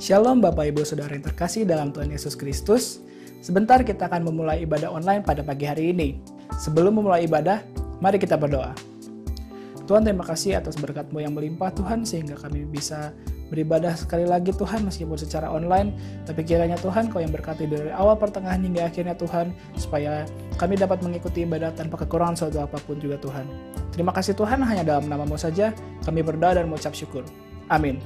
Shalom Bapak Ibu Saudara yang terkasih dalam Tuhan Yesus Kristus. Sebentar kita akan memulai ibadah online pada pagi hari ini. Sebelum memulai ibadah, mari kita berdoa. Tuhan, terima kasih atas berkat-Mu yang melimpah Tuhan, sehingga kami bisa beribadah sekali lagi Tuhan, meskipun secara online. Tapi kiranya Tuhan, Kau yang berkati dari awal, pertengahan, hingga akhirnya Tuhan, supaya kami dapat mengikuti ibadah tanpa kekurangan suatu apapun juga Tuhan. Terima kasih Tuhan, hanya dalam nama-Mu saja kami berdoa dan mengucap syukur. Amin.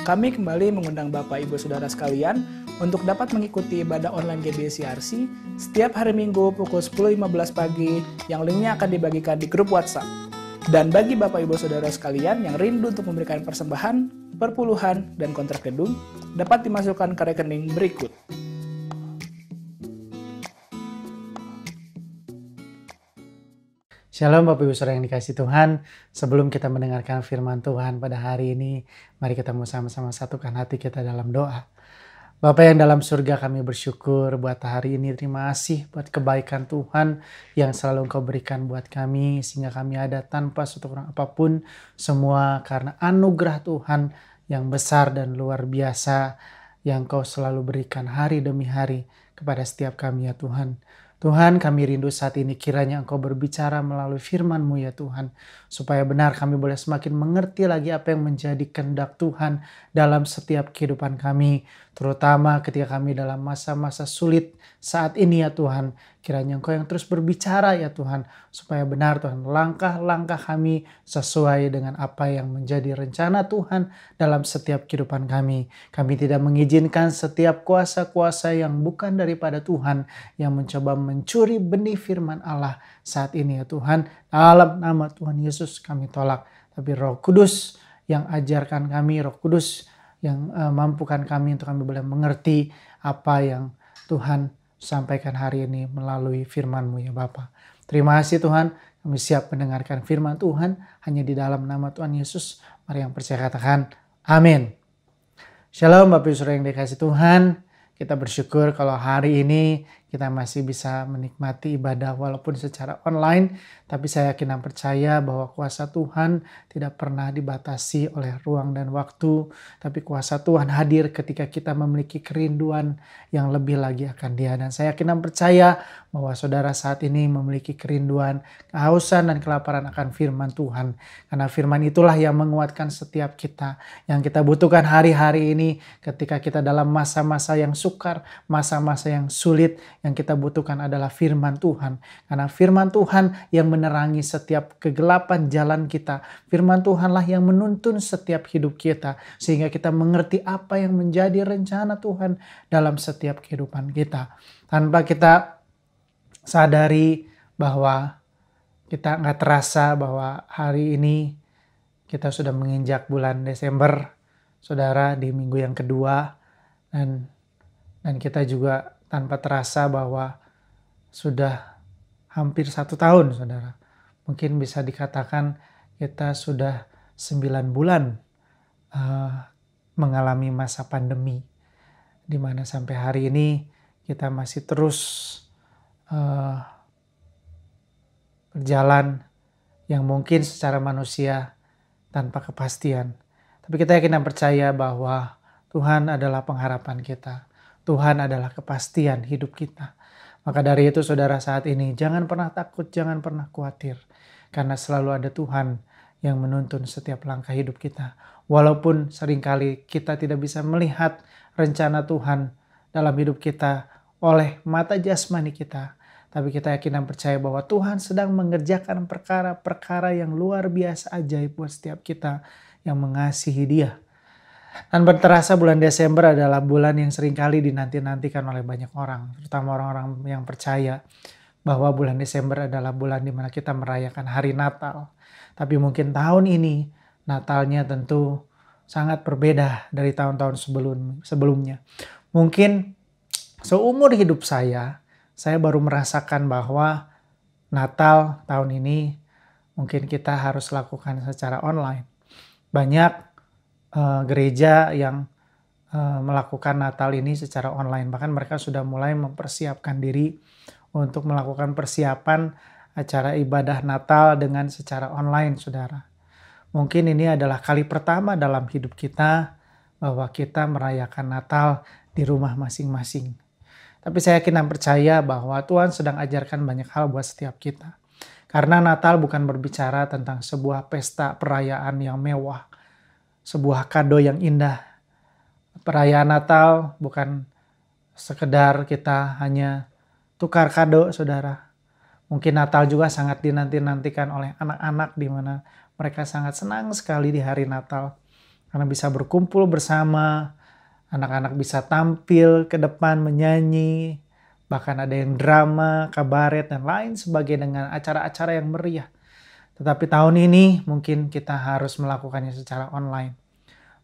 Kami kembali mengundang Bapak Ibu Saudara sekalian untuk dapat mengikuti ibadah online GBCRC setiap hari Minggu pukul 10.15 pagi yang linknya akan dibagikan di grup WhatsApp. Dan bagi Bapak Ibu Saudara sekalian yang rindu untuk memberikan persembahan, perpuluhan, dan kontrak gedung, dapat dimasukkan ke rekening berikut. Shalom Bapak Ibu Saudara yang dikasihi Tuhan. Sebelum kita mendengarkan firman Tuhan pada hari ini, mari kita sama-sama satukan hati kita dalam doa. Bapa yang dalam surga, kami bersyukur buat hari ini. Terima kasih buat kebaikan Tuhan yang selalu Engkau berikan buat kami, sehingga kami ada tanpa suatu kurang apapun, semua karena anugerah Tuhan yang besar dan luar biasa yang Engkau selalu berikan hari demi hari kepada setiap kami ya Tuhan. Tuhan, kami rindu saat ini kiranya Engkau berbicara melalui firman-Mu ya Tuhan, supaya benar kami boleh semakin mengerti lagi apa yang menjadi kehendak Tuhan dalam setiap kehidupan kami, terutama ketika kami dalam masa-masa sulit saat ini ya Tuhan. Kiranya Engkau yang terus berbicara ya Tuhan, supaya benar Tuhan langkah-langkah kami sesuai dengan apa yang menjadi rencana Tuhan dalam setiap kehidupan kami. Kami tidak mengizinkan setiap kuasa-kuasa yang bukan daripada Tuhan yang mencoba mencuri benih firman Allah saat ini ya Tuhan. Dalam nama Tuhan Yesus kami tolak. Tapi Roh Kudus yang ajarkan kami, Roh Kudus yang mampukan kami untuk kami boleh mengerti apa yang Tuhan sampaikan hari ini melalui firman-Mu ya Bapa. Terima kasih Tuhan, kami siap mendengarkan firman Tuhan hanya di dalam nama Tuhan Yesus. Mari yang percaya katakan amin. Shalom Bapak Ibu Saudara yang dikasihi Tuhan. Kita bersyukur kalau hari ini kita masih bisa menikmati ibadah walaupun secara online. Tapi saya yakin dan percaya bahwa kuasa Tuhan tidak pernah dibatasi oleh ruang dan waktu. Tapi kuasa Tuhan hadir ketika kita memiliki kerinduan yang lebih lagi akan Dia. Dan saya yakin dan percaya bahwa saudara saat ini memiliki kerinduan, kehausan dan kelaparan akan firman Tuhan. Karena firman itulah yang menguatkan setiap kita. Yang kita butuhkan hari-hari ini ketika kita dalam masa-masa yang sukar, masa-masa yang sulit, yang kita butuhkan adalah firman Tuhan. Karena firman Tuhan yang menerangi setiap kegelapan jalan kita. Firman Tuhanlah yang menuntun setiap hidup kita. Sehingga kita mengerti apa yang menjadi rencana Tuhan dalam setiap kehidupan kita. Tanpa kita sadari bahwa kita nggak terasa bahwa hari ini kita sudah menginjak bulan Desember. Saudara, di minggu yang kedua. Dan kita juga tanpa terasa bahwa sudah hampir 1 tahun, saudara. Mungkin bisa dikatakan kita sudah 9 bulan mengalami masa pandemi. Di mana sampai hari ini kita masih terus berjalan yang mungkin secara manusia tanpa kepastian. Tapi kita yakin dan percaya bahwa Tuhan adalah pengharapan kita. Tuhan adalah kepastian hidup kita. Maka dari itu saudara saat ini jangan pernah takut, jangan pernah khawatir. Karena selalu ada Tuhan yang menuntun setiap langkah hidup kita. Walaupun seringkali kita tidak bisa melihat rencana Tuhan dalam hidup kita oleh mata jasmani kita. Tapi kita yakin dan percaya bahwa Tuhan sedang mengerjakan perkara-perkara yang luar biasa ajaib buat setiap kita yang mengasihi Dia. Dan terasa bulan Desember adalah bulan yang seringkali dinanti-nantikan oleh banyak orang. Terutama orang-orang yang percaya bahwa bulan Desember adalah bulan di mana kita merayakan hari Natal. Tapi mungkin tahun ini Natalnya tentu sangat berbeda dari tahun-tahun sebelumnya. Mungkin seumur hidup saya baru merasakan bahwa Natal tahun ini mungkin kita harus lakukan secara online. Banyak gereja yang melakukan Natal ini secara online. Bahkan mereka sudah mulai mempersiapkan diri untuk melakukan persiapan acara ibadah Natal dengan secara online, saudara. Mungkin ini adalah kali pertama dalam hidup kita bahwa kita merayakan Natal di rumah masing-masing. Tapi saya yakin dan percaya bahwa Tuhan sedang ajarkan banyak hal buat setiap kita. Karena Natal bukan berbicara tentang sebuah pesta perayaan yang mewah, sebuah kado yang indah. Perayaan Natal bukan sekedar kita hanya tukar kado, saudara. Mungkin Natal juga sangat dinanti-nantikan oleh anak-anak di mana mereka sangat senang sekali di hari Natal. Karena bisa berkumpul bersama, anak-anak bisa tampil ke depan menyanyi, bahkan ada yang drama, kabaret, dan lain sebagainya dengan acara-acara yang meriah. Tetapi tahun ini mungkin kita harus melakukannya secara online.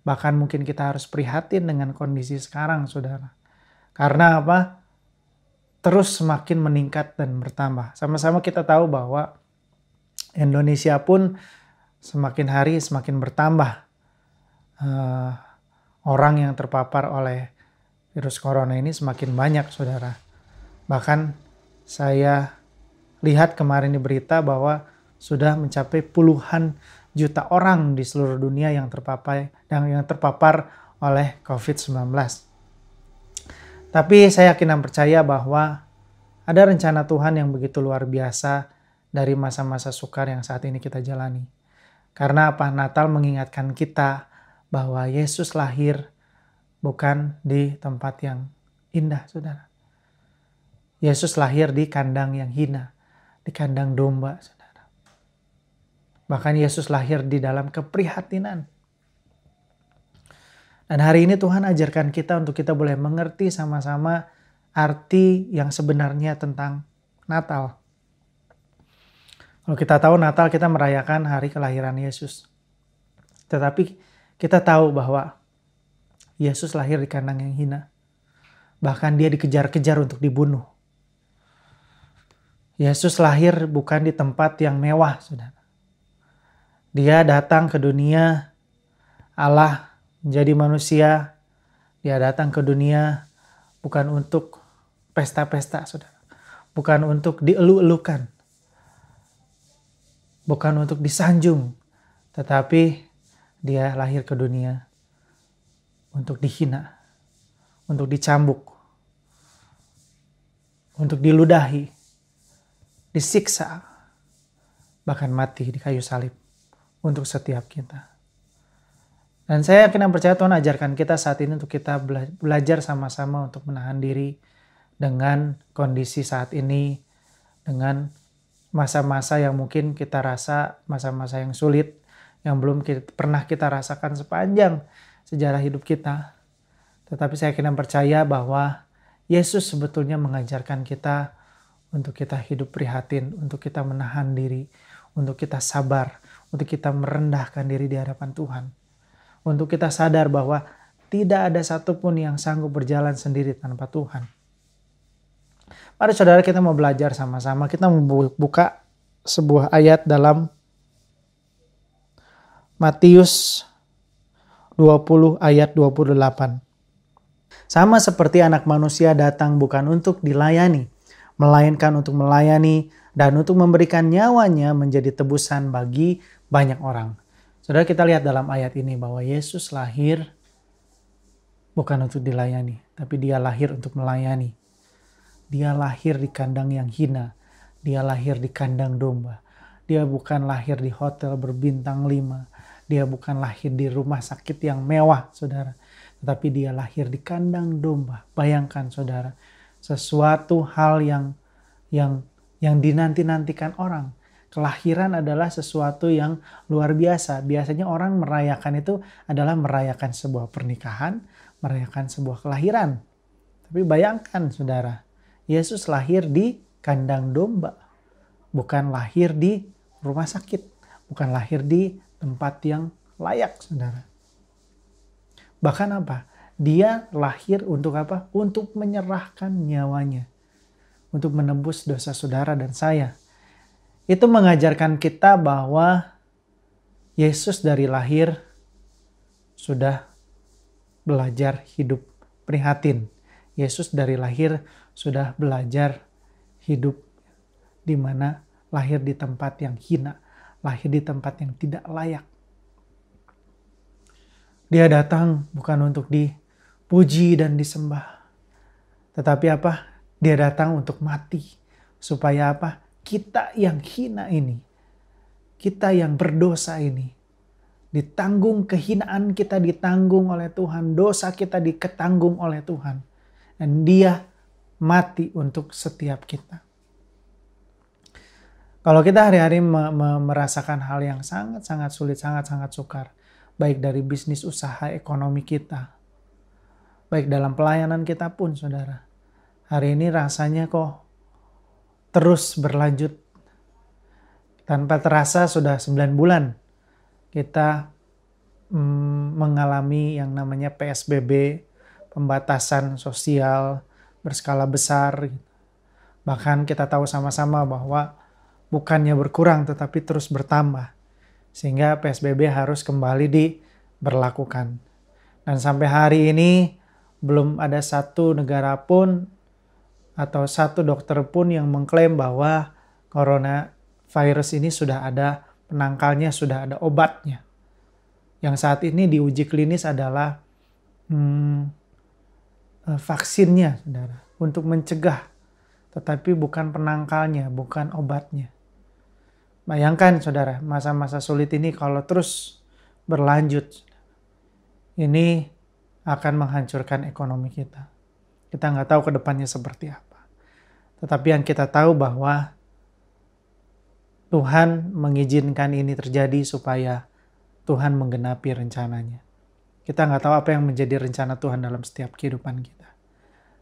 Bahkan mungkin kita harus prihatin dengan kondisi sekarang, saudara. Karena apa? Terus semakin meningkat dan bertambah. Sama-sama kita tahu bahwa Indonesia pun semakin hari semakin bertambah orang yang terpapar oleh virus corona ini semakin banyak, saudara. Bahkan saya lihat kemarin di berita bahwa sudah mencapai puluhan juta orang di seluruh dunia yang terpapar oleh COVID-19. Tapi saya yakin dan percaya bahwa ada rencana Tuhan yang begitu luar biasa dari masa-masa sukar yang saat ini kita jalani. Karena apa? Natal mengingatkan kita bahwa Yesus lahir bukan di tempat yang indah, saudara. Yesus lahir di kandang yang hina, di kandang domba, saudara. Bahkan Yesus lahir di dalam keprihatinan. Dan hari ini Tuhan ajarkan kita untuk kita boleh mengerti sama-sama arti yang sebenarnya tentang Natal. Kalau kita tahu Natal kita merayakan hari kelahiran Yesus. Tetapi kita tahu bahwa Yesus lahir di kandang yang hina. Bahkan dia dikejar-kejar untuk dibunuh. Yesus lahir bukan di tempat yang mewah, saudara. Dia datang ke dunia, Allah menjadi manusia. Dia datang ke dunia bukan untuk pesta-pesta, saudara. Bukan untuk dielu-elukan. Bukan untuk disanjung. Tetapi dia lahir ke dunia untuk dihina. Untuk dicambuk. Untuk diludahi. Disiksa. Bahkan mati di kayu salib. Untuk setiap kita. Dan saya yakin dan percaya Tuhan ajarkan kita saat ini untuk kita belajar sama-sama untuk menahan diri dengan kondisi saat ini, dengan masa-masa yang mungkin kita rasa masa-masa yang sulit, yang belum pernah kita rasakan sepanjang sejarah hidup kita. Tetapi saya yakin dan percaya bahwa Yesus sebetulnya mengajarkan kita untuk kita hidup prihatin, untuk kita menahan diri, untuk kita sabar, untuk kita merendahkan diri di hadapan Tuhan. Untuk kita sadar bahwa tidak ada satupun yang sanggup berjalan sendiri tanpa Tuhan. Mari saudara kita mau belajar sama-sama. Kita mau buka sebuah ayat dalam Matius 20 ayat 28. Sama seperti anak manusia datang bukan untuk dilayani, melainkan untuk melayani dan untuk memberikan nyawanya menjadi tebusan bagi banyak orang. Saudara kita lihat dalam ayat ini bahwa Yesus lahir bukan untuk dilayani, tapi dia lahir untuk melayani. Dia lahir di kandang yang hina, dia lahir di kandang domba. Dia bukan lahir di hotel berbintang 5, dia bukan lahir di rumah sakit yang mewah, saudara. Tetapi dia lahir di kandang domba. Bayangkan saudara, sesuatu hal yang dinanti-nantikan orang. Kelahiran adalah sesuatu yang luar biasa. Biasanya orang merayakan itu adalah merayakan sebuah pernikahan, merayakan sebuah kelahiran. Tapi bayangkan saudara, Yesus lahir di kandang domba. Bukan lahir di rumah sakit. Bukan lahir di tempat yang layak, saudara. Bahkan apa? Dia lahir untuk apa? Untuk menyerahkan nyawanya. Untuk menebus dosa saudara dan saya. Itu mengajarkan kita bahwa Yesus dari lahir sudah belajar hidup prihatin. Yesus dari lahir sudah belajar hidup di mana lahir di tempat yang hina, lahir di tempat yang tidak layak. Dia datang bukan untuk dipuji dan disembah. Tetapi apa? Dia datang untuk mati. Supaya apa? Kita yang hina ini, kita yang berdosa ini, ditanggung kehinaan kita ditanggung oleh Tuhan, dosa kita diketanggung oleh Tuhan. Dan dia mati untuk setiap kita. Kalau kita hari-hari merasakan hal yang sangat-sangat sulit, sangat-sangat sukar, baik dari bisnis usaha ekonomi kita, baik dalam pelayanan kita pun saudara, hari ini rasanya kok terus berlanjut. Tanpa terasa sudah 9 bulan kita mengalami yang namanya PSBB, pembatasan sosial berskala besar. Bahkan kita tahu sama-sama bahwa bukannya berkurang tetapi terus bertambah. Sehingga PSBB harus kembali diberlakukan. Dan sampai hari ini belum ada satu negara pun atau satu dokter pun yang mengklaim bahwa coronavirus ini sudah ada penangkalnya, sudah ada obatnya. Yang saat ini diuji klinis adalah vaksinnya, saudara, untuk mencegah, tetapi bukan penangkalnya, bukan obatnya. Bayangkan, saudara, masa-masa sulit ini kalau terus berlanjut, ini akan menghancurkan ekonomi kita. Kita nggak tahu ke depannya seperti apa. Tetapi yang kita tahu bahwa Tuhan mengizinkan ini terjadi supaya Tuhan menggenapi rencananya. Kita nggak tahu apa yang menjadi rencana Tuhan dalam setiap kehidupan kita.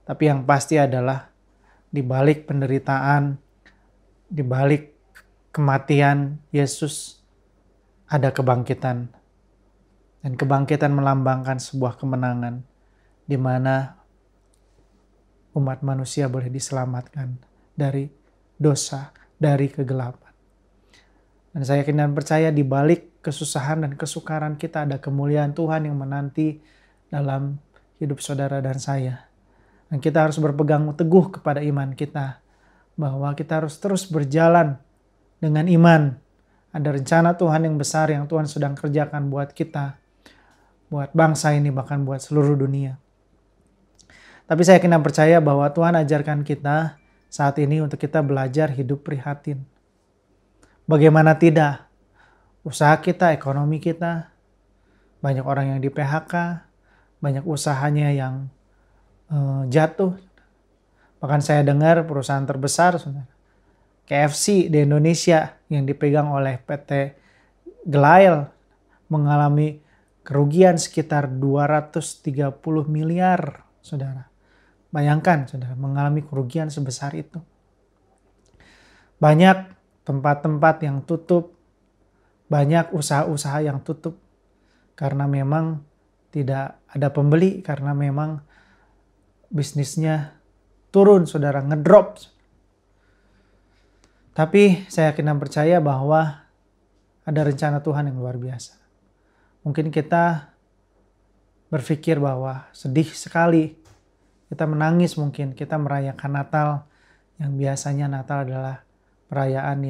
Tapi yang pasti adalah di balik penderitaan, di balik kematian Yesus ada kebangkitan. Dan kebangkitan melambangkan sebuah kemenangan di mana umat manusia boleh diselamatkan dari dosa, dari kegelapan. Dan saya yakin dan percaya di balik kesusahan dan kesukaran kita ada kemuliaan Tuhan yang menanti dalam hidup saudara dan saya. Dan kita harus berpegang teguh kepada iman kita. Bahwa kita harus terus berjalan dengan iman. Ada rencana Tuhan yang besar yang Tuhan sedang kerjakan buat kita. Buat bangsa ini, bahkan buat seluruh dunia. Tapi saya yakin dan percaya bahwa Tuhan ajarkan kita saat ini untuk kita belajar hidup prihatin. Bagaimana tidak? Usaha kita, ekonomi kita, banyak orang yang di PHK, banyak usahanya yang jatuh. Bahkan saya dengar perusahaan terbesar, KFC di Indonesia yang dipegang oleh PT Gelail mengalami kerugian sekitar 230 miliar, saudara. Bayangkan, saudara, mengalami kerugian sebesar itu. Banyak tempat-tempat yang tutup, banyak usaha-usaha yang tutup karena memang tidak ada pembeli, karena memang bisnisnya turun, saudara, ngedrop. Tapi saya yakin dan percaya bahwa ada rencana Tuhan yang luar biasa. Mungkin kita berpikir bahwa sedih sekali, kita menangis mungkin, kita merayakan Natal, yang biasanya Natal adalah perayaan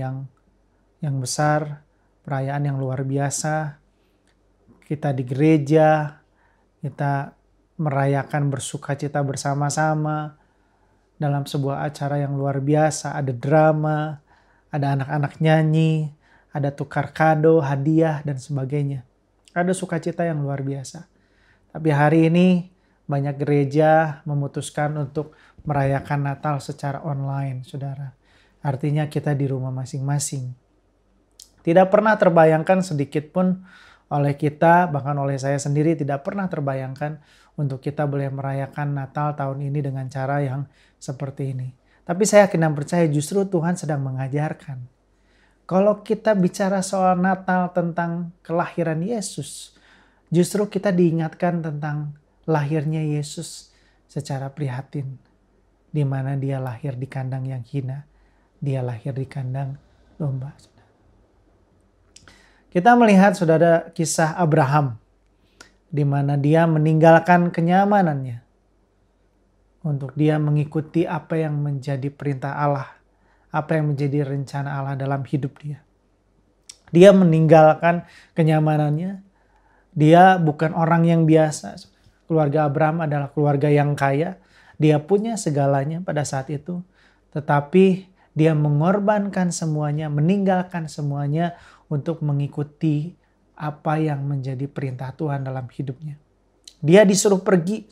yang besar, perayaan yang luar biasa. Kita di gereja, kita merayakan bersukacita bersama-sama dalam sebuah acara yang luar biasa. Ada drama, ada anak-anak nyanyi, ada tukar kado, hadiah, dan sebagainya. Ada sukacita yang luar biasa. Tapi hari ini banyak gereja memutuskan untuk merayakan Natal secara online, saudara. Artinya kita di rumah masing-masing. Tidak pernah terbayangkan sedikit pun oleh kita, bahkan oleh saya sendiri tidak pernah terbayangkan untuk kita boleh merayakan Natal tahun ini dengan cara yang seperti ini. Tapi saya yakin dan percaya justru Tuhan sedang mengajarkan. Kalau kita bicara soal Natal tentang kelahiran Yesus, justru kita diingatkan tentang lahirnya Yesus secara prihatin. Di mana dia lahir di kandang yang hina. Dia lahir di kandang domba. Kita melihat, saudara, kisah Abraham. Di mana dia meninggalkan kenyamanannya. Untuk dia mengikuti apa yang menjadi perintah Allah. Apa yang menjadi rencana Allah dalam hidup dia. Dia meninggalkan kenyamanannya. Dia bukan orang yang biasa. Keluarga Abraham adalah keluarga yang kaya. Dia punya segalanya pada saat itu. Tetapi dia mengorbankan semuanya, meninggalkan semuanya untuk mengikuti apa yang menjadi perintah Tuhan dalam hidupnya. Dia disuruh pergi.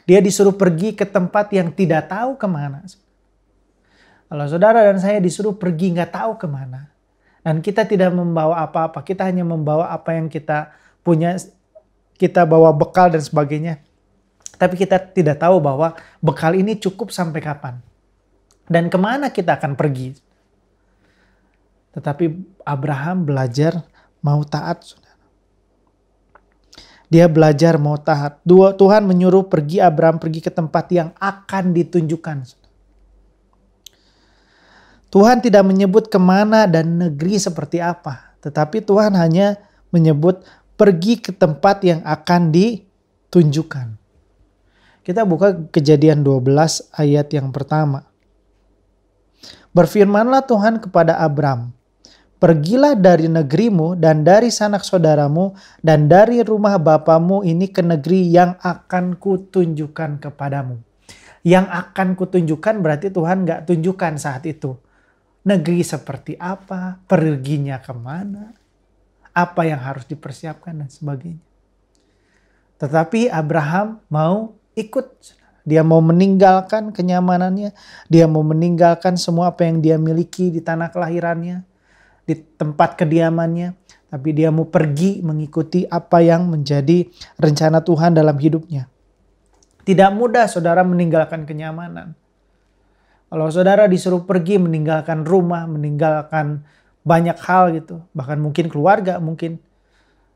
Dia disuruh pergi ke tempat yang tidak tahu kemana. Kalau saudara dan saya disuruh pergi nggak tahu kemana. Dan kita tidak membawa apa-apa. Kita hanya membawa apa yang kita punya. Kita bawa bekal dan sebagainya. Tapi kita tidak tahu bahwa bekal ini cukup sampai kapan. Dan kemana kita akan pergi. Tetapi Abraham belajar mau taat. Dia belajar mau taat. Tuhan menyuruh Abraham pergi ke tempat yang akan ditunjukkan. Tuhan tidak menyebut kemana dan negeri seperti apa. Tetapi Tuhan hanya menyebut pergi ke tempat yang akan ditunjukkan. Kita buka Kejadian 12 ayat yang pertama. Berfirmanlah Tuhan kepada Abram, pergilah dari negerimu dan dari sanak saudaramu dan dari rumah bapamu ini ke negeri yang akan kutunjukkan kepadamu. Yang akan kutunjukkan berarti Tuhan gak tunjukkan saat itu. Negeri seperti apa, perginya kemana, apa yang harus dipersiapkan dan sebagainya. Tetapi Abraham mau ikut. Dia mau meninggalkan kenyamanannya. Dia mau meninggalkan semua apa yang dia miliki di tanah kelahirannya, di tempat kediamannya. Tapi dia mau pergi mengikuti apa yang menjadi rencana Tuhan dalam hidupnya. Tidak mudah saudara meninggalkan kenyamanan. Kalau saudara disuruh pergi meninggalkan rumah, meninggalkan banyak hal gitu. Bahkan mungkin keluarga, mungkin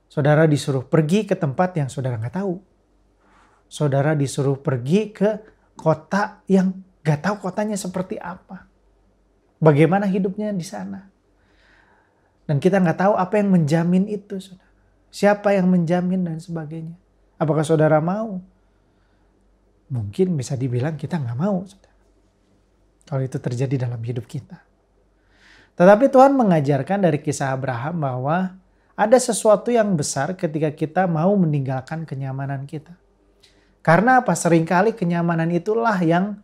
saudara disuruh pergi ke tempat yang saudara nggak tahu. Saudara disuruh pergi ke kota yang nggak tahu kotanya seperti apa. Bagaimana hidupnya di sana. Dan kita nggak tahu apa yang menjamin itu, saudara. Siapa yang menjamin dan sebagainya. Apakah saudara mau? Mungkin bisa dibilang kita nggak mau, saudara. Kalau itu terjadi dalam hidup kita. Tetapi Tuhan mengajarkan dari kisah Abraham bahwa ada sesuatu yang besar ketika kita mau meninggalkan kenyamanan kita. Karena apa? Seringkali kenyamanan itulah yang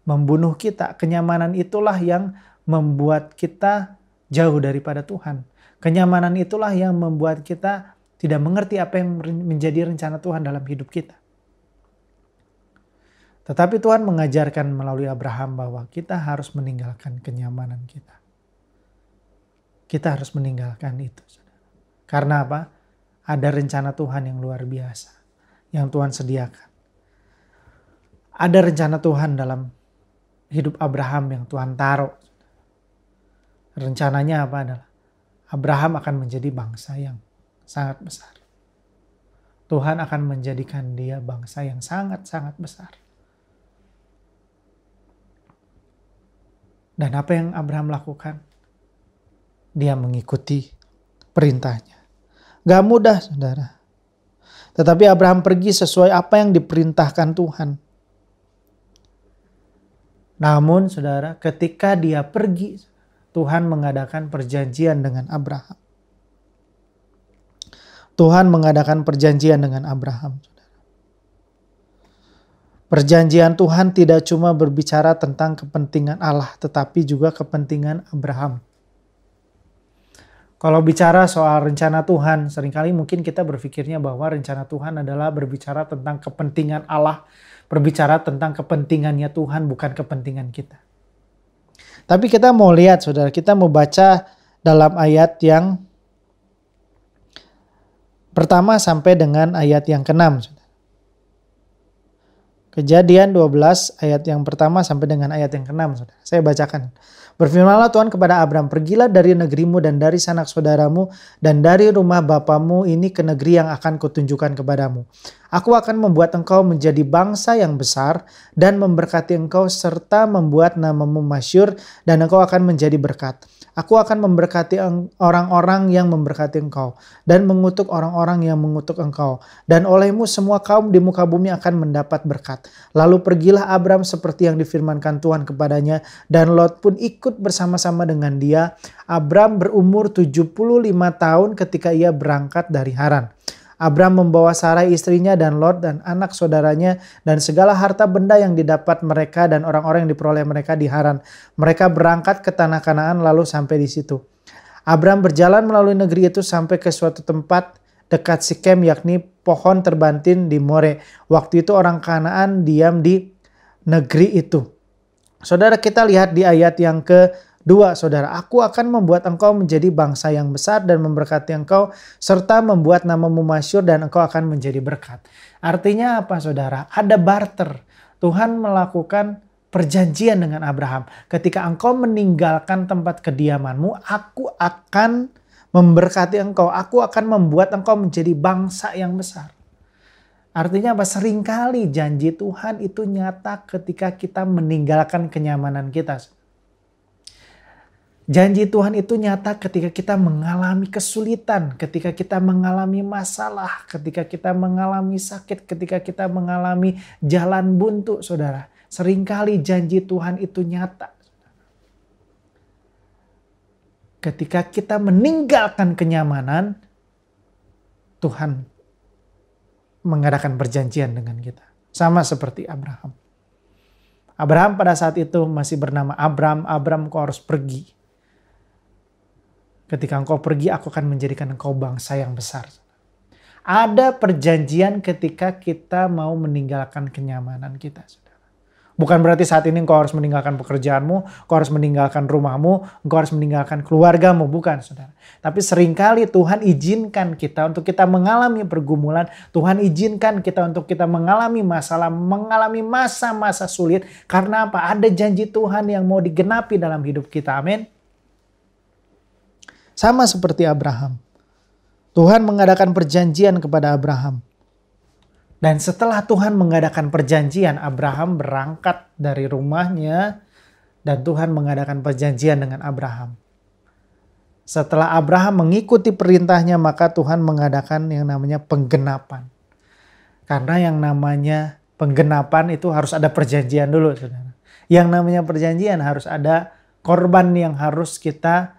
membunuh kita. Kenyamanan itulah yang membuat kita jauh daripada Tuhan. Kenyamanan itulah yang membuat kita tidak mengerti apa yang menjadi rencana Tuhan dalam hidup kita. Tetapi Tuhan mengajarkan melalui Abraham bahwa kita harus meninggalkan kenyamanan kita. Kita harus meninggalkan itu. Saudara. Karena apa? Ada rencana Tuhan yang luar biasa. Yang Tuhan sediakan. Ada rencana Tuhan dalam hidup Abraham yang Tuhan taruh. Rencananya apa adalah? Abraham akan menjadi bangsa yang sangat besar. Tuhan akan menjadikan dia bangsa yang sangat-sangat besar. Dan apa yang Abraham lakukan? Dia mengikuti perintahnya. Gak mudah, saudara. Tetapi Abraham pergi sesuai apa yang diperintahkan Tuhan. Namun, saudara, ketika dia pergi, Tuhan mengadakan perjanjian dengan Abraham. Tuhan mengadakan perjanjian dengan Abraham. Perjanjian Tuhan tidak cuma berbicara tentang kepentingan Allah, tetapi juga kepentingan Abraham. Kalau bicara soal rencana Tuhan, seringkali mungkin kita berpikirnya bahwa rencana Tuhan adalah berbicara tentang kepentingan Allah, berbicara tentang kepentingannya Tuhan, bukan kepentingan kita. Tapi kita mau lihat, saudara, kita mau baca dalam ayat yang pertama sampai dengan ayat yang ke-6. Kejadian 12 ayat yang pertama sampai dengan ayat yang ke-6. Saudara. Saya bacakan. Berfirmanlah Tuhan kepada Abram, pergilah dari negerimu dan dari sanak saudaramu dan dari rumah bapamu ini ke negeri yang akan kutunjukkan kepadamu. Aku akan membuat engkau menjadi bangsa yang besar dan memberkati engkau serta membuat namamu masyhur dan engkau akan menjadi berkat. Aku akan memberkati orang-orang yang memberkati engkau dan mengutuk orang-orang yang mengutuk engkau. Dan olehmu semua kaum di muka bumi akan mendapat berkat. Lalu pergilah Abram seperti yang difirmankan Tuhan kepadanya dan Lot pun ikut bersama-sama dengan dia. Abram berumur 75 tahun ketika ia berangkat dari Haran. Abram membawa Sarai istrinya dan Lot dan anak saudaranya dan segala harta benda yang didapat mereka dan orang-orang yang diperoleh mereka di Haran. Mereka berangkat ke tanah Kanaan lalu sampai di situ. Abram berjalan melalui negeri itu sampai ke suatu tempat dekat Sikem yakni pohon terbantin di More. Waktu itu orang Kanaan diam di negeri itu. Saudara, kita lihat di ayat yang kedua, saudara. Aku akan membuat engkau menjadi bangsa yang besar dan memberkati engkau serta membuat namamu masyhur dan engkau akan menjadi berkat. Artinya apa, saudara? Ada barter. Tuhan melakukan perjanjian dengan Abraham. Ketika engkau meninggalkan tempat kediamanmu, aku akan memberkati engkau. Aku akan membuat engkau menjadi bangsa yang besar. Artinya apa? Seringkali janji Tuhan itu nyata ketika kita meninggalkan kenyamanan kita. Janji Tuhan itu nyata ketika kita mengalami kesulitan, ketika kita mengalami masalah, ketika kita mengalami sakit, ketika kita mengalami jalan buntu, saudara. Seringkali janji Tuhan itu nyata. Ketika kita meninggalkan kenyamanan, Tuhan mengadakan perjanjian dengan kita. Sama seperti Abraham. Abraham pada saat itu masih bernama Abram. Abram, kau harus pergi. Ketika engkau pergi, aku akan menjadikan engkau bangsa yang besar. Ada perjanjian ketika kita mau meninggalkan kenyamanan kita, saudara. Bukan berarti saat ini engkau harus meninggalkan pekerjaanmu, engkau harus meninggalkan rumahmu, engkau harus meninggalkan keluargamu. Bukan, saudara. Tapi seringkali Tuhan izinkan kita untuk kita mengalami pergumulan. Tuhan izinkan kita untuk kita mengalami masalah, mengalami masa-masa sulit. Karena apa? Ada janji Tuhan yang mau digenapi dalam hidup kita. Amin. Sama seperti Abraham. Tuhan mengadakan perjanjian kepada Abraham. Dan setelah Tuhan mengadakan perjanjian, Abraham berangkat dari rumahnya dan Tuhan mengadakan perjanjian dengan Abraham. Setelah Abraham mengikuti perintahnya, maka Tuhan mengadakan yang namanya penggenapan. Karena yang namanya penggenapan itu harus ada perjanjian dulu, saudara. Yang namanya perjanjian harus ada korban yang harus kita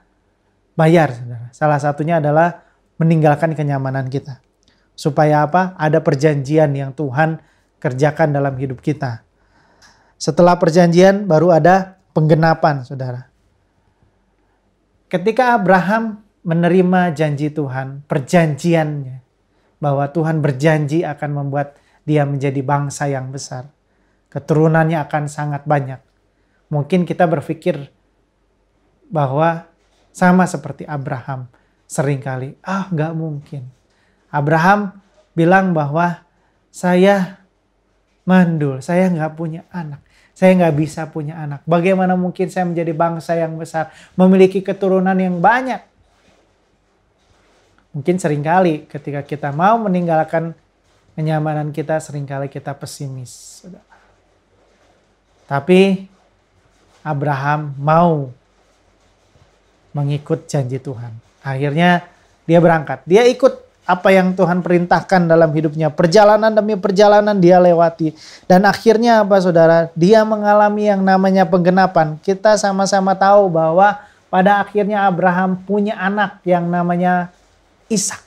bayar, saudara. Salah satunya adalah meninggalkan kenyamanan kita. Supaya apa? Ada perjanjian yang Tuhan kerjakan dalam hidup kita. Setelah perjanjian baru ada penggenapan, saudara. Ketika Abraham menerima janji Tuhan, perjanjiannya, bahwa Tuhan berjanji akan membuat dia menjadi bangsa yang besar. Keturunannya akan sangat banyak. Mungkin kita berpikir bahwa sama seperti Abraham, seringkali, nggak mungkin. Abraham bilang bahwa saya mandul, saya nggak punya anak. Saya nggak bisa punya anak. Bagaimana mungkin saya menjadi bangsa yang besar, memiliki keturunan yang banyak? Mungkin seringkali ketika kita mau meninggalkan kenyamanan kita, seringkali kita pesimis. Tapi Abraham mau mengikut janji Tuhan. Akhirnya dia berangkat. Dia ikut apa yang Tuhan perintahkan dalam hidupnya. Perjalanan demi perjalanan dia lewati. Dan akhirnya apa, saudara? Dia mengalami yang namanya penggenapan. Kita sama-sama tahu bahwa pada akhirnya Abraham punya anak yang namanya Ishak.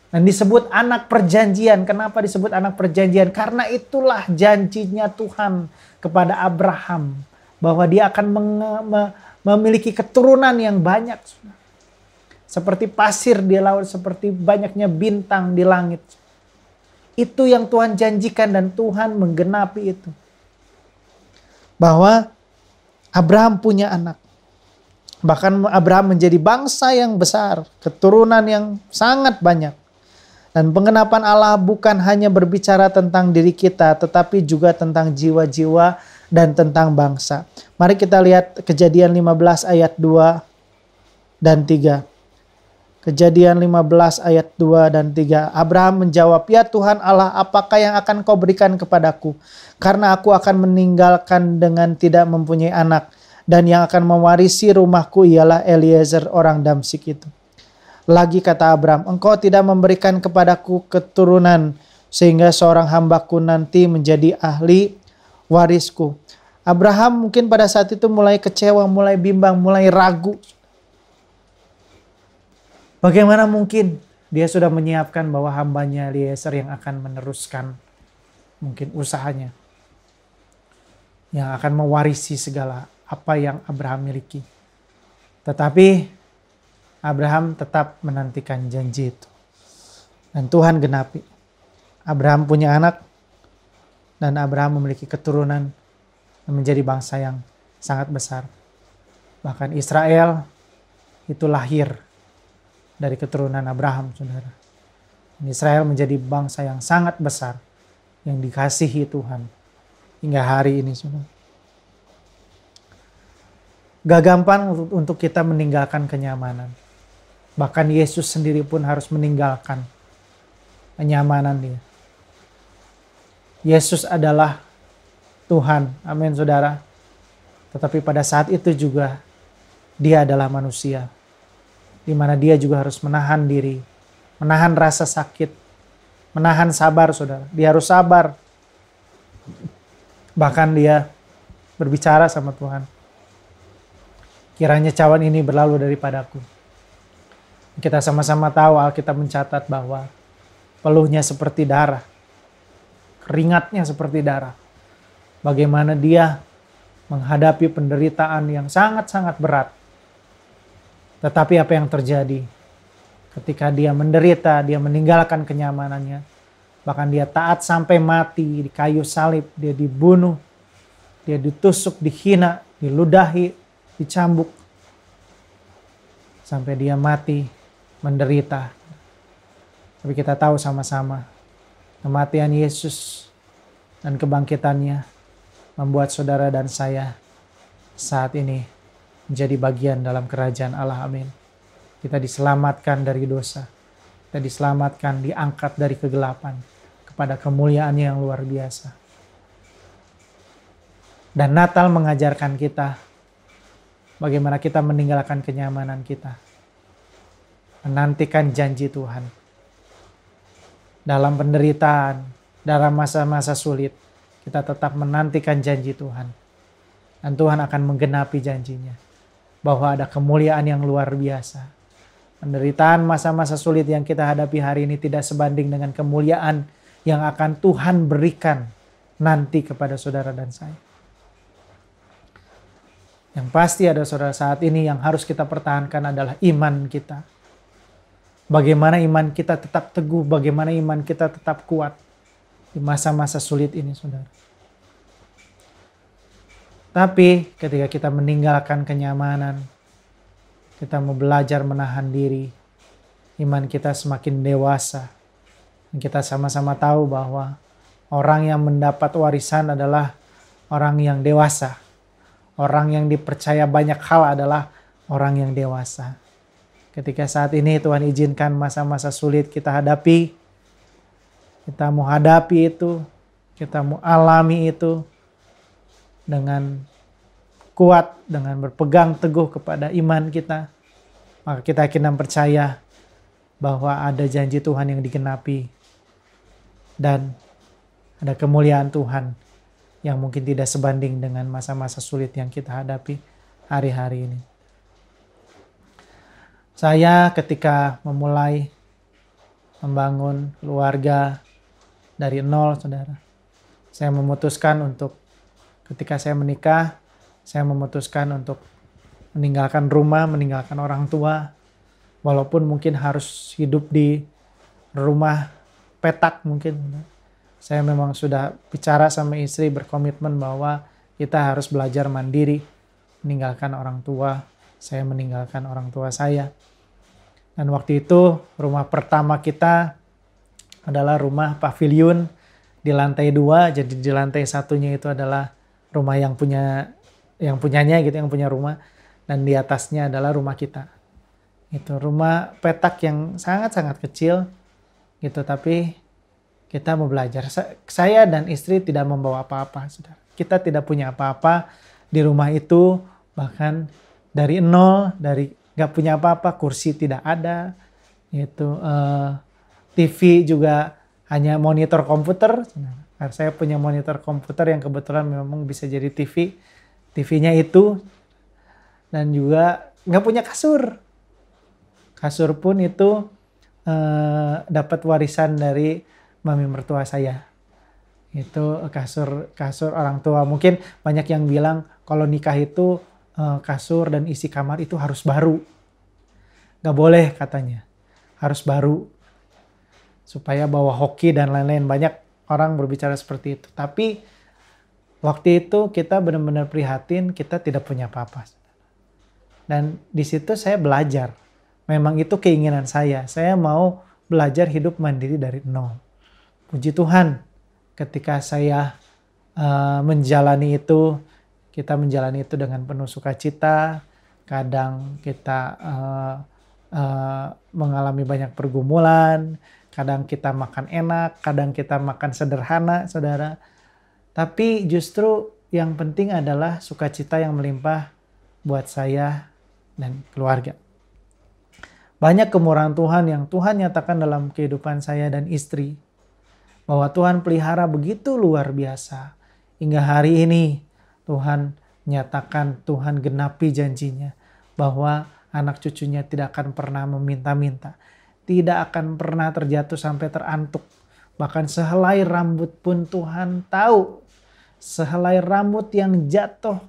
Dan disebut anak perjanjian. Kenapa disebut anak perjanjian? Karena itulah janjinya Tuhan kepada Abraham. Bahwa dia akan memiliki keturunan yang banyak. Seperti pasir di laut, seperti banyaknya bintang di langit. Itu yang Tuhan janjikan dan Tuhan menggenapi itu. Bahwa Abraham punya anak. Bahkan Abraham menjadi bangsa yang besar, keturunan yang sangat banyak. Dan penggenapan Allah bukan hanya berbicara tentang diri kita, tetapi juga tentang jiwa-jiwa dan tentang bangsa. Mari kita lihat Kejadian 15 ayat 2 dan 3. Kejadian 15 ayat 2 dan 3. Abraham menjawab, "Ya Tuhan Allah, apakah yang akan kau berikan kepadaku? Karena aku akan meninggalkan dengan tidak mempunyai anak. Dan yang akan mewarisi rumahku ialah Eliezer orang Damsyik itu." Lagi kata Abraham, "Engkau tidak memberikan kepadaku keturunan, sehingga seorang hambaku nanti menjadi ahli warisku." Abraham mungkin pada saat itu mulai kecewa, mulai bimbang, mulai ragu. Bagaimana mungkin dia sudah menyiapkan bahwa hambanya Eliezer yang akan meneruskan mungkin usahanya. Yang akan mewarisi segala apa yang Abraham miliki. Tetapi Abraham tetap menantikan janji itu. Dan Tuhan genapi. Abraham punya anak. Dan Abraham memiliki keturunan dan menjadi bangsa yang sangat besar. Bahkan Israel itu lahir dari keturunan Abraham, saudara. Dan Israel menjadi bangsa yang sangat besar, yang dikasihi Tuhan hingga hari ini, saudara. Gak gampang untuk kita meninggalkan kenyamanan. Bahkan Yesus sendiri pun harus meninggalkan kenyamanan dia. Yesus adalah Tuhan, amin saudara. Tetapi pada saat itu juga dia adalah manusia, di mana dia juga harus menahan diri, menahan rasa sakit, menahan sabar saudara. Dia harus sabar. Bahkan dia berbicara sama Tuhan. Kiranya cawan ini berlalu daripadaku. Kita sama-sama tahu Alkitab mencatat bahwa peluhnya seperti darah. Keringatnya seperti darah. Bagaimana dia menghadapi penderitaan yang sangat-sangat berat. Tetapi apa yang terjadi? Ketika dia menderita, dia meninggalkan kenyamanannya. Bahkan dia taat sampai mati di kayu salib. Dia dibunuh, dia ditusuk, dihina, diludahi, dicambuk. Sampai dia mati, menderita. Tapi kita tahu sama-sama, kematian Yesus dan kebangkitannya membuat saudara dan saya saat ini menjadi bagian dalam kerajaan Allah. Amin. Kita diselamatkan dari dosa. Kita diselamatkan, diangkat dari kegelapan kepada kemuliaannya yang luar biasa. Dan Natal mengajarkan kita bagaimana kita meninggalkan kenyamanan kita. Menantikan janji Tuhan. Dalam penderitaan, dalam masa-masa sulit, kita tetap menantikan janji Tuhan. Dan Tuhan akan menggenapi janjinya. Bahwa ada kemuliaan yang luar biasa. Penderitaan masa-masa sulit yang kita hadapi hari ini tidak sebanding dengan kemuliaan yang akan Tuhan berikan nanti kepada saudara dan saya. Yang pasti ada saudara saat ini yang harus kita pertahankan adalah iman kita. Bagaimana iman kita tetap teguh, bagaimana iman kita tetap kuat di masa-masa sulit ini saudara. Tapi ketika kita meninggalkan kenyamanan, kita mau belajar menahan diri, iman kita semakin dewasa. Kita sama-sama tahu bahwa orang yang mendapat warisan adalah orang yang dewasa. Orang yang dipercaya banyak hal adalah orang yang dewasa. Ketika saat ini Tuhan izinkan masa-masa sulit kita hadapi, kita mau hadapi itu, kita mau alami itu dengan kuat, dengan berpegang teguh kepada iman kita, maka kita akan percaya bahwa ada janji Tuhan yang digenapi. Dan ada kemuliaan Tuhan yang mungkin tidak sebanding dengan masa-masa sulit yang kita hadapi hari-hari ini. Saya ketika memulai membangun keluarga dari nol, saudara. Saya memutuskan untuk, ketika saya menikah, saya memutuskan untuk meninggalkan rumah, meninggalkan orang tua. Walaupun mungkin harus hidup di rumah petak mungkin. Saya memang sudah bicara sama istri, berkomitmen bahwa kita harus belajar mandiri, meninggalkan orang tua. Saya meninggalkan orang tua saya. Dan waktu itu rumah pertama kita adalah rumah pavilion di lantai 2. Jadi di lantai 1-nya itu adalah rumah yang punyanya gitu, yang punya rumah. Dan di atasnya adalah rumah kita. Itu rumah petak yang sangat-sangat kecil gitu, tapi kita mau belajar. Saya dan istri tidak membawa apa-apa, saudara. Kita tidak punya apa-apa di rumah itu, bahkan dari nol, dari gak punya apa-apa, kursi tidak ada, itu TV juga hanya monitor komputer. Nah, saya punya monitor komputer yang kebetulan memang bisa jadi TV. TV-nya itu, dan juga gak punya kasur. Kasur pun itu dapat warisan dari mami mertua saya. Itu kasur orang tua. Mungkin banyak yang bilang kalau nikah itu kasur dan isi kamar itu harus baru. Gak boleh katanya. Harus baru. Supaya bawa hoki dan lain-lain. Banyak orang berbicara seperti itu. Tapi waktu itu kita benar-benar prihatin, kita tidak punya apa-apa. Dan di situ saya belajar. Memang itu keinginan saya. Saya mau belajar hidup mandiri dari nol. Puji Tuhan, ketika saya menjalani itu, kita menjalani itu dengan penuh sukacita. Kadang kita mengalami banyak pergumulan. Kadang kita makan enak, kadang kita makan sederhana, saudara. Tapi justru yang penting adalah sukacita yang melimpah buat saya dan keluarga. Banyak kemurahan Tuhan yang Tuhan nyatakan dalam kehidupan saya dan istri. Bahwa Tuhan pelihara begitu luar biasa. Hingga hari ini Tuhan nyatakan, Tuhan genapi janjinya. Bahwa anak cucunya tidak akan pernah meminta-minta. Tidak akan pernah terjatuh sampai terantuk. Bahkan sehelai rambut pun Tuhan tahu. Sehelai rambut yang jatuh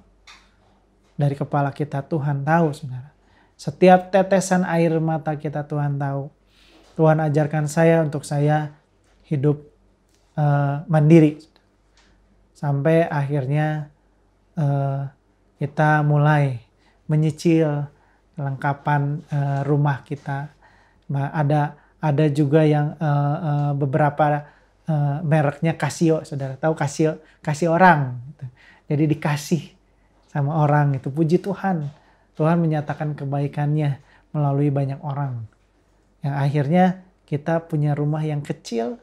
dari kepala kita Tuhan tahu, saudara. Setiap tetesan air mata kita Tuhan tahu. Tuhan ajarkan saya untuk saya hidup mandiri. Sampai akhirnya kita mulai menyicil kelengkapan rumah kita. Ada juga yang beberapa mereknya Casio, saudara tahu Casio orang. Jadi dikasih sama orang itu. Puji Tuhan. Tuhan menyatakan kebaikannya melalui banyak orang. Yang akhirnya kita punya rumah yang kecil,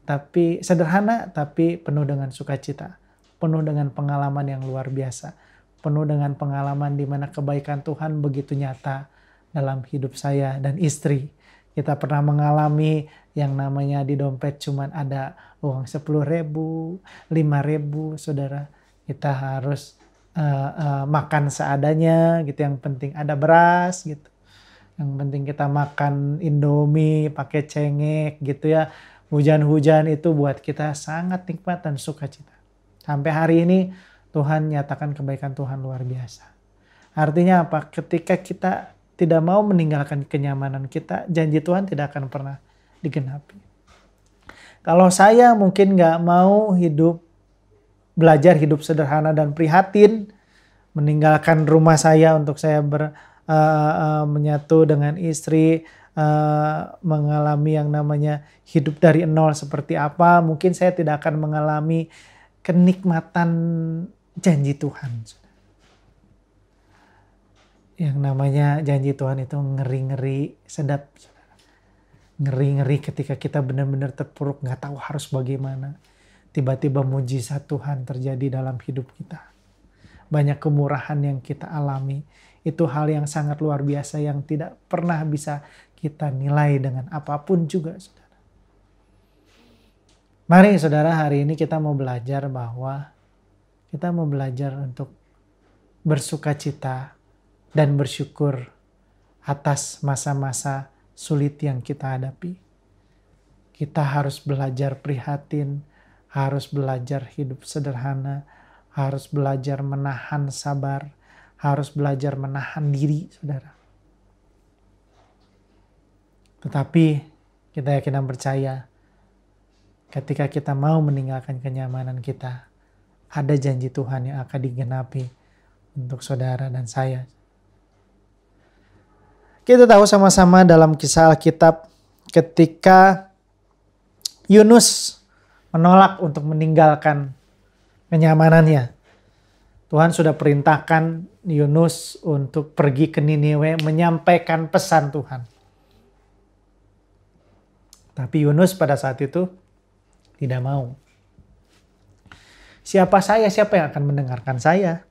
tapi sederhana, tapi penuh dengan sukacita. Penuh dengan pengalaman yang luar biasa. Penuh dengan pengalaman di mana kebaikan Tuhan begitu nyata dalam hidup saya dan istri. Kita pernah mengalami yang namanya di dompet cuman ada uang 10.000, 5.000, saudara. Kita harus makan seadanya gitu, yang penting ada beras gitu, yang penting kita makan Indomie pakai cengek gitu ya. Hujan-hujan itu buat kita sangat nikmat dan sukacita. Sampai hari ini Tuhan nyatakan kebaikan Tuhan luar biasa. Artinya apa? Ketika kita tidak mau meninggalkan kenyamanan kita, janji Tuhan tidak akan pernah digenapi. Kalau saya mungkin gak mau belajar hidup sederhana dan prihatin, meninggalkan rumah saya untuk saya menyatu dengan istri, mengalami yang namanya hidup dari nol seperti apa, mungkin saya tidak akan mengalami kenikmatan janji Tuhan. Yang namanya janji Tuhan itu ngeri-ngeri sedap. Ngeri-ngeri ketika kita benar-benar terpuruk, gak tahu harus bagaimana. Tiba-tiba mujizat Tuhan terjadi dalam hidup kita. Banyak kemurahan yang kita alami. Itu hal yang sangat luar biasa yang tidak pernah bisa kita nilai dengan apapun juga, saudara. Mari saudara, hari ini kita mau belajar bahwa kita mau belajar untuk bersukacita dan bersyukur atas masa-masa sulit yang kita hadapi. Kita harus belajar prihatin, harus belajar hidup sederhana, harus belajar menahan sabar, harus belajar menahan diri, saudara. Tetapi kita yakin dan percaya, ketika kita mau meninggalkan kenyamanan kita, ada janji Tuhan yang akan digenapi untuk saudara dan saya. Kita tahu sama-sama dalam kisah Alkitab ketika Yunus menolak untuk meninggalkan kenyamanannya. Tuhan sudah perintahkan Yunus untuk pergi ke Niniwe menyampaikan pesan Tuhan. Tapi Yunus pada saat itu tidak mau. Siapa yang akan mendengarkan saya?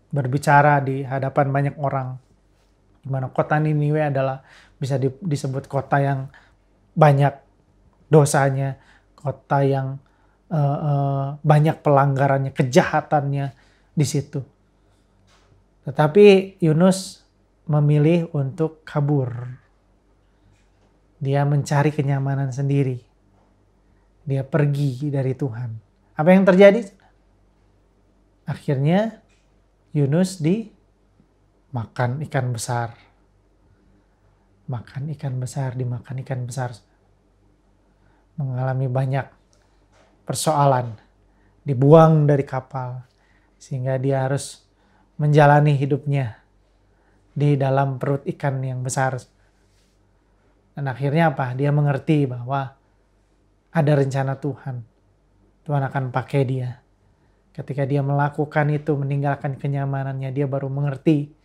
Berbicara di hadapan banyak orang. Di mana kota Niniwe adalah bisa disebut kota yang banyak dosanya, kota yang banyak pelanggarannya, kejahatannya di situ. Tetapi Yunus memilih untuk kabur. Dia mencari kenyamanan sendiri. Dia pergi dari Tuhan. Apa yang terjadi? Akhirnya Yunus dimakan ikan besar. Makan ikan besar, dimakan ikan besar. Mengalami banyak persoalan. Dibuang dari kapal. Sehingga dia harus menjalani hidupnya di dalam perut ikan yang besar. Dan akhirnya apa? Dia mengerti bahwa ada rencana Tuhan. Tuhan akan pakai dia. Ketika dia melakukan itu, meninggalkan kenyamanannya, dia baru mengerti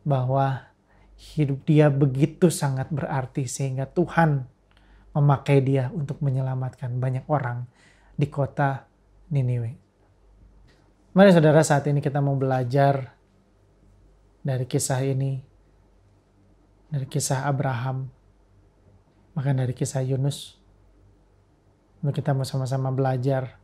bahwa hidup dia begitu sangat berarti sehingga Tuhan memakai dia untuk menyelamatkan banyak orang di kota Niniwe. Mari saudara, saat ini kita mau belajar dari kisah ini, dari kisah Abraham, bahkan dari kisah Yunus. Untuk kita mau sama-sama belajar,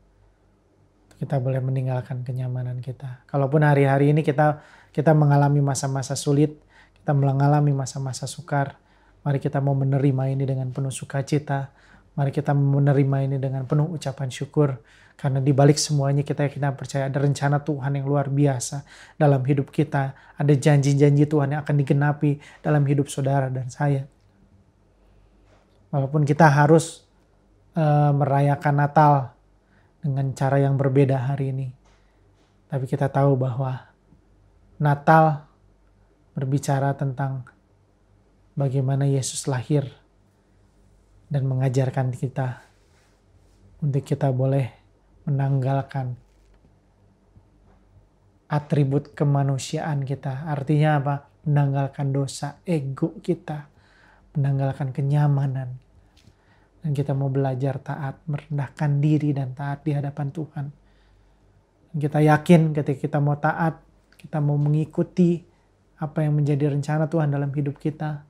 kita boleh meninggalkan kenyamanan kita. Kalaupun hari-hari ini kita mengalami masa-masa sulit, kita mengalami masa-masa sukar, mari kita mau menerima ini dengan penuh sukacita. Mari kita menerima ini dengan penuh ucapan syukur. Karena di balik semuanya kita percaya ada rencana Tuhan yang luar biasa dalam hidup kita. Ada janji-janji Tuhan yang akan digenapi dalam hidup saudara dan saya. Walaupun kita harus merayakan Natal dengan cara yang berbeda hari ini. Tapi kita tahu bahwa Natal berbicara tentang bagaimana Yesus lahir dan mengajarkan kita untuk kita boleh menanggalkan atribut kemanusiaan kita. Artinya apa? Menanggalkan dosa, ego kita, menanggalkan kenyamanan. Dan kita mau belajar taat, merendahkan diri dan taat di hadapan Tuhan. Dan kita yakin ketika kita mau taat, kita mau mengikuti apa yang menjadi rencana Tuhan dalam hidup kita.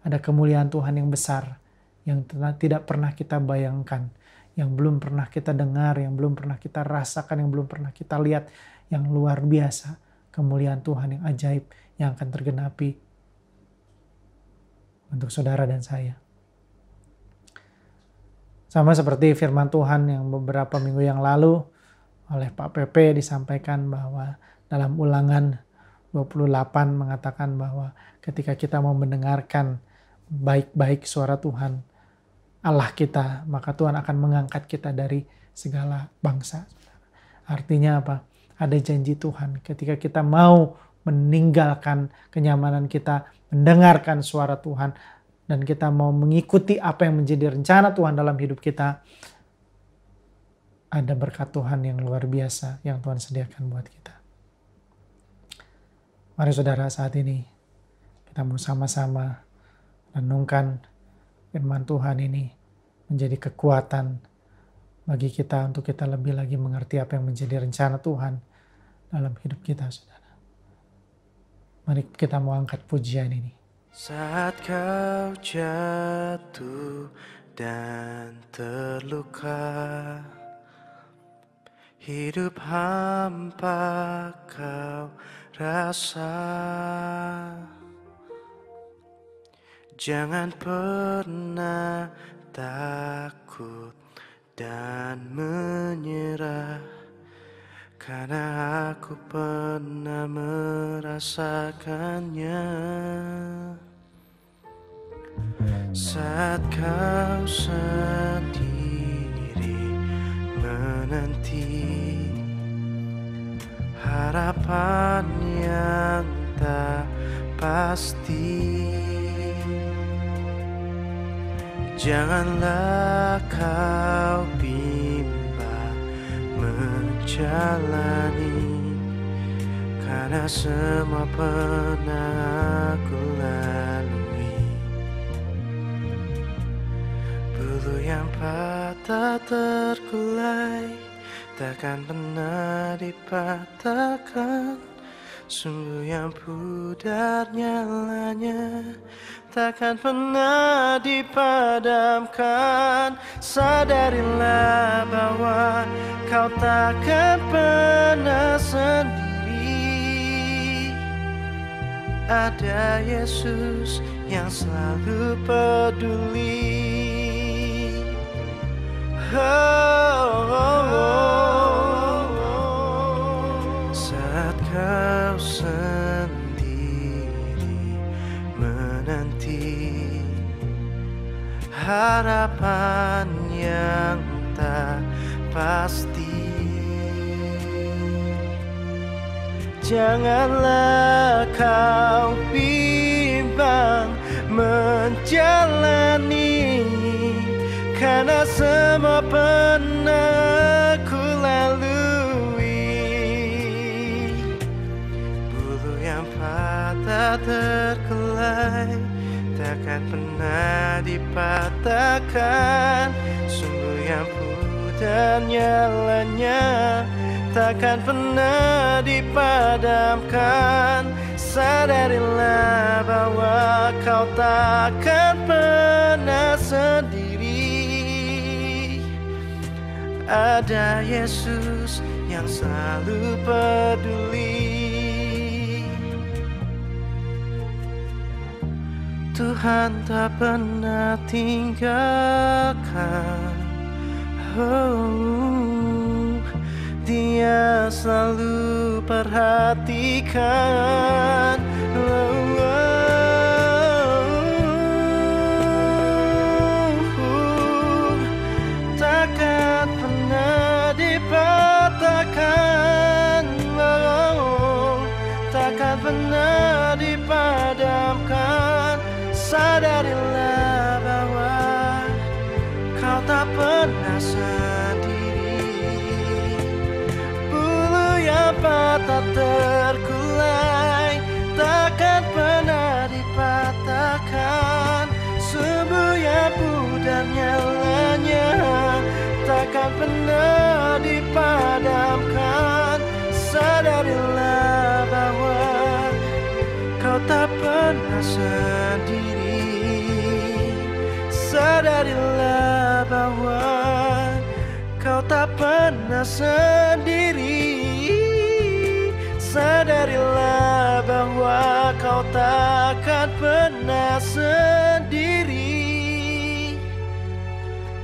Ada kemuliaan Tuhan yang besar, yang tidak pernah kita bayangkan, yang belum pernah kita dengar, yang belum pernah kita rasakan, yang belum pernah kita lihat, yang luar biasa. Kemuliaan Tuhan yang ajaib, yang akan tergenapi untuk saudara dan saya. Sama seperti firman Tuhan yang beberapa minggu yang lalu oleh Pak PP disampaikan bahwa dalam Ulangan 28 mengatakan bahwa ketika kita mau mendengarkan baik-baik suara Tuhan, Allah kita, maka Tuhan akan mengangkat kita dari segala bangsa. Artinya apa? Ada janji Tuhan ketika kita mau meninggalkan kenyamanan kita, mendengarkan suara Tuhan, dan kita mau mengikuti apa yang menjadi rencana Tuhan dalam hidup kita, ada berkat Tuhan yang luar biasa yang Tuhan sediakan buat kita. Mari saudara, saat ini kita mau sama-sama renungkan firman Tuhan ini menjadi kekuatan bagi kita untuk kita lebih lagi mengerti apa yang menjadi rencana Tuhan dalam hidup kita, saudara. Mari kita mau angkat pujian ini. Saat kau jatuh dan terluka, hidup hampa kau rasa. Jangan pernah takut dan menyerah, karena aku pernah merasakannya. Saat kau sendiri menanti harapan yang tak pasti, janganlah kau bimbang menjalani, karena semua pernah aku lalui. Bulu yang patah terkulai takkan pernah dipatahkan, sungguh yang pudar nyalanya takkan pernah dipadamkan. Sadarilah bahwa kau takkan pernah sendiri. Ada Yesus yang selalu peduli. Saat kau sendiri menanti harapan yang tak pasti, janganlah kau bimbang menjalani, karena semua pernah ku lalui. Bulu yang patah terkulai takkan pernah dipatahkan, sungguh yang pudar nyalanya takkan pernah dipadamkan. sadarilah bahwa kau takkan pernah sendiri. Ada Yesus yang selalu peduli. Tuhan tak pernah tinggalkan. Dia selalu perhatikan. Takkan pernah dipatahkan. Takkan pernah dipadamkan. Sadarilah bahwa kau tak pernah sendiri. Bulu yang patah terkulai takkan pernah dipatahkan. Sumbu yang pudar nyalanya takkan pernah dipadamkan. Sadarilah bahwa kau tak pernah sendiri. Sadarilah bahwa kau tak pernah sendiri. Sadarilah bahwa kau takkan pernah sendiri.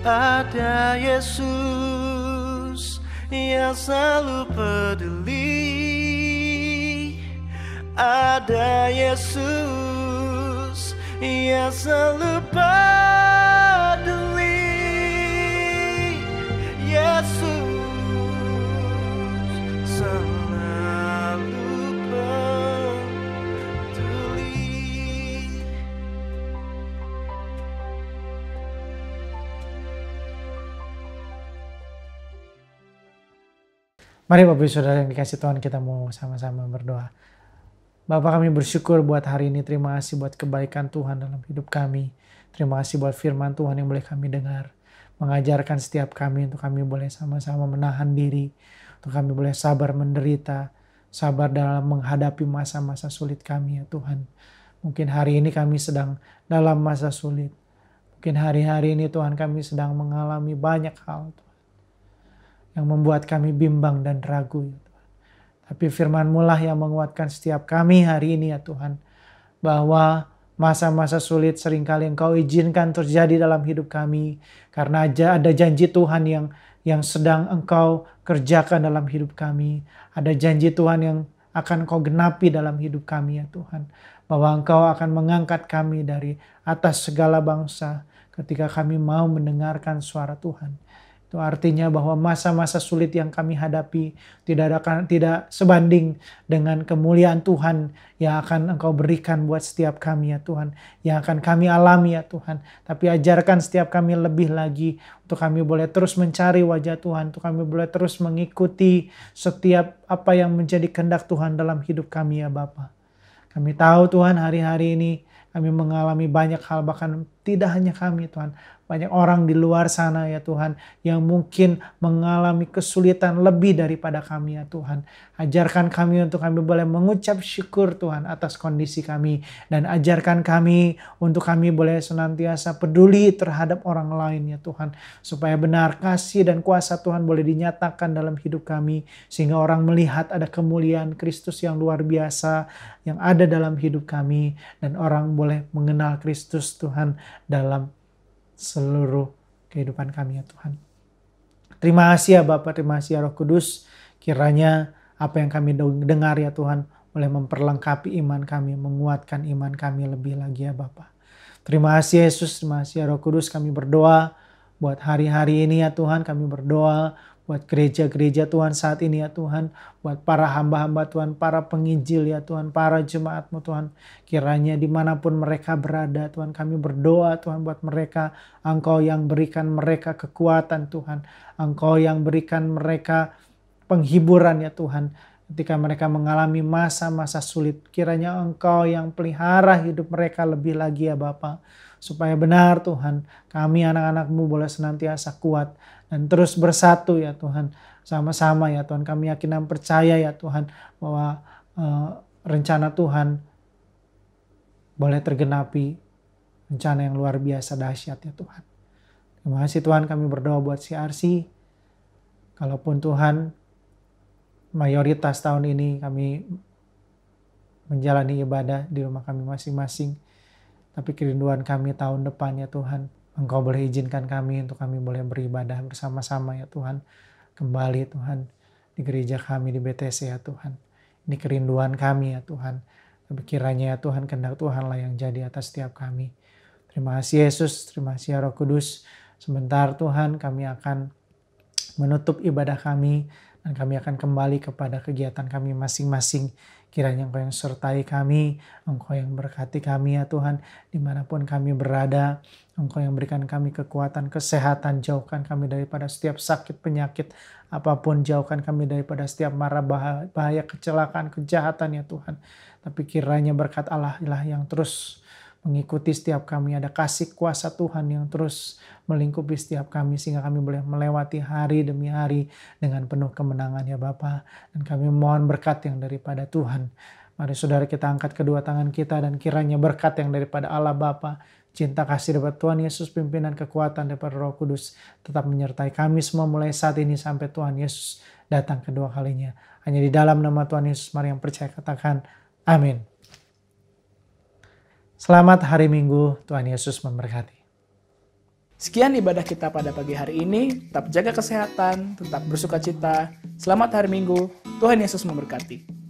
Ada Yesus yang selalu peduli. Ada Yesus yang selalu peduli. Yesus selalu peduli. Mari Bapak Ibu Saudara yang dikasih Tuhan, kita mau sama-sama berdoa. Bapak, kami bersyukur buat hari ini. Terima kasih buat kebaikan Tuhan dalam hidup kami. Terima kasih buat firman Tuhan yang boleh kami dengar. Mengajarkan setiap kami untuk kami boleh sama-sama menahan diri. Untuk kami boleh sabar menderita. Sabar dalam menghadapi masa-masa sulit kami ya Tuhan. Mungkin hari ini kami sedang dalam masa sulit. Mungkin hari-hari ini Tuhan kami sedang mengalami banyak hal Tuhan, yang membuat kami bimbang dan ragu ya Tuhan. Tapi firman-Mu lah yang menguatkan setiap kami hari ini ya Tuhan. Bahwa masa-masa sulit seringkali Engkau izinkan terjadi dalam hidup kami. Karena ada janji Tuhan yang sedang Engkau kerjakan dalam hidup kami. Ada janji Tuhan yang akan Engkau genapi dalam hidup kami ya Tuhan. Bahwa Engkau akan mengangkat kami dari atas segala bangsa ketika kami mau mendengarkan suara Tuhan. Itu artinya bahwa masa-masa sulit yang kami hadapi tidak sebanding dengan kemuliaan Tuhan yang akan Engkau berikan buat setiap kami ya Tuhan. Yang akan kami alami ya Tuhan. Tapi ajarkan setiap kami lebih lagi untuk kami boleh terus mencari wajah Tuhan. Untuk kami boleh terus mengikuti setiap apa yang menjadi kehendak Tuhan dalam hidup kami ya Bapa. Kami tahu Tuhan hari-hari ini kami mengalami banyak hal, bahkan tidak hanya kami Tuhan. Banyak orang di luar sana ya Tuhan yang mungkin mengalami kesulitan lebih daripada kami ya Tuhan. Ajarkan kami untuk kami boleh mengucap syukur Tuhan atas kondisi kami. Dan ajarkan kami untuk kami boleh senantiasa peduli terhadap orang lain ya Tuhan. Supaya benar kasih dan kuasa Tuhan boleh dinyatakan dalam hidup kami. Sehingga orang melihat ada kemuliaan Kristus yang luar biasa yang ada dalam hidup kami. Dan orang boleh mengenal Kristus Tuhan dalam seluruh kehidupan kami ya Tuhan. Terima kasih ya Bapak, terima kasih ya Roh Kudus. Kiranya apa yang kami dengar ya Tuhan boleh memperlengkapi iman kami, menguatkan iman kami lebih lagi ya Bapak. Terima kasih Yesus, terima kasih ya Roh Kudus. Kami berdoa buat hari-hari ini ya Tuhan. Kami berdoa buat gereja-gereja Tuhan saat ini ya Tuhan. Buat para hamba-hamba Tuhan, para penginjil ya Tuhan, para jemaat-Mu Tuhan. Kiranya dimanapun mereka berada Tuhan, kami berdoa Tuhan buat mereka. Engkau yang berikan mereka kekuatan Tuhan. Engkau yang berikan mereka penghiburan ya Tuhan. Ketika mereka mengalami masa-masa sulit, kiranya Engkau yang pelihara hidup mereka lebih lagi ya Bapa. Supaya benar Tuhan, kami anak-anak-Mu boleh senantiasa kuat dan terus bersatu ya Tuhan. Sama-sama ya Tuhan, kami yakin dan percaya ya Tuhan bahwa rencana Tuhan boleh tergenapi, rencana yang luar biasa dahsyat ya Tuhan. Terima kasih Tuhan, kami berdoa buat CRC. Kalaupun Tuhan mayoritas tahun ini kami menjalani ibadah di rumah kami masing-masing, tapi kerinduan kami tahun depan ya Tuhan, Engkau boleh izinkan kami untuk kami boleh beribadah bersama-sama ya Tuhan. Kembali Tuhan di gereja kami di BTC ya Tuhan. Ini kerinduan kami ya Tuhan. Tapi kiranya ya Tuhan, kehendak Tuhanlah yang jadi atas setiap kami. Terima kasih Yesus, terima kasih ya Roh Kudus. Sebentar Tuhan kami akan menutup ibadah kami dan kami akan kembali kepada kegiatan kami masing-masing. Kiranya Engkau yang sertai kami, Engkau yang berkati kami ya Tuhan, dimanapun kami berada. Engkau yang berikan kami kekuatan, kesehatan, jauhkan kami daripada setiap sakit, penyakit, apapun, jauhkan kami daripada setiap mara bahaya, kecelakaan, kejahatan ya Tuhan. Tapi kiranya berkat Allah lah yang terus mengikuti setiap kami, ada kasih kuasa Tuhan yang terus melingkupi setiap kami sehingga kami boleh melewati hari demi hari dengan penuh kemenangan ya Bapa. Dan kami mohon berkat yang daripada Tuhan. Mari saudara kita angkat kedua tangan kita dan kiranya berkat yang daripada Allah Bapa, cinta kasih daripada Tuhan Yesus, pimpinan kekuatan daripada Roh Kudus tetap menyertai kami semua mulai saat ini sampai Tuhan Yesus datang kedua kalinya. Hanya di dalam nama Tuhan Yesus mari yang percaya katakan amin. Selamat hari Minggu, Tuhan Yesus memberkati. Sekian ibadah kita pada pagi hari ini. Tetap jaga kesehatan, tetap bersuka cita. Selamat hari Minggu, Tuhan Yesus memberkati.